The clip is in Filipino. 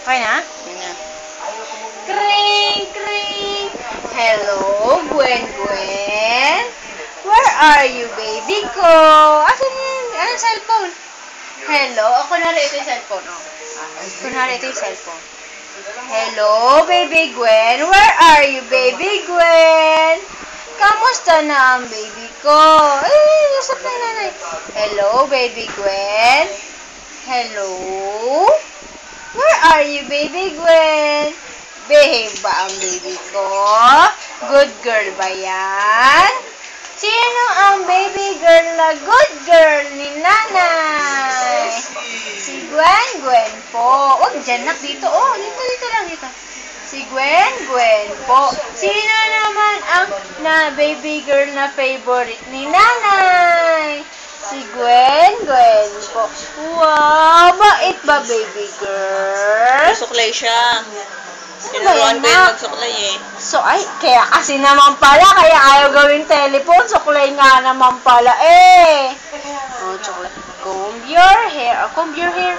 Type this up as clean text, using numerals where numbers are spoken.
Okay na? Kring, kring. Hello, Gwen, Gwen. Where are you, baby ko? Asan yun? Anong cellphone? Hello? Kunwari ito yung cellphone, oh. Kunwari ito yung cellphone. Hello, baby Gwen. Where are you, baby Gwen? Kamusta na ang baby ko? Usap na yung nanay. Hello, baby Gwen. Hello? Where are you, baby Gwen? Behave ba ang baby ko? Good girl ba yan? Sino ang baby girl na good girl ni nanay? Si Gwen, Gwen po. Oh, dyan nak dito. Oh, dito lang, dito. Si Gwen, Gwen po. Sino naman ang baby girl na favorite ni nanay? Si Gwen, Gwen po. Wow, bait ba baby girl? Suklay siya. Tinuruan ko yung magsuklay eh. So, kaya kasi naman pala, kaya ayaw gawing telephone, suklay nga naman pala eh. Oh, chocolate. Comb your hair.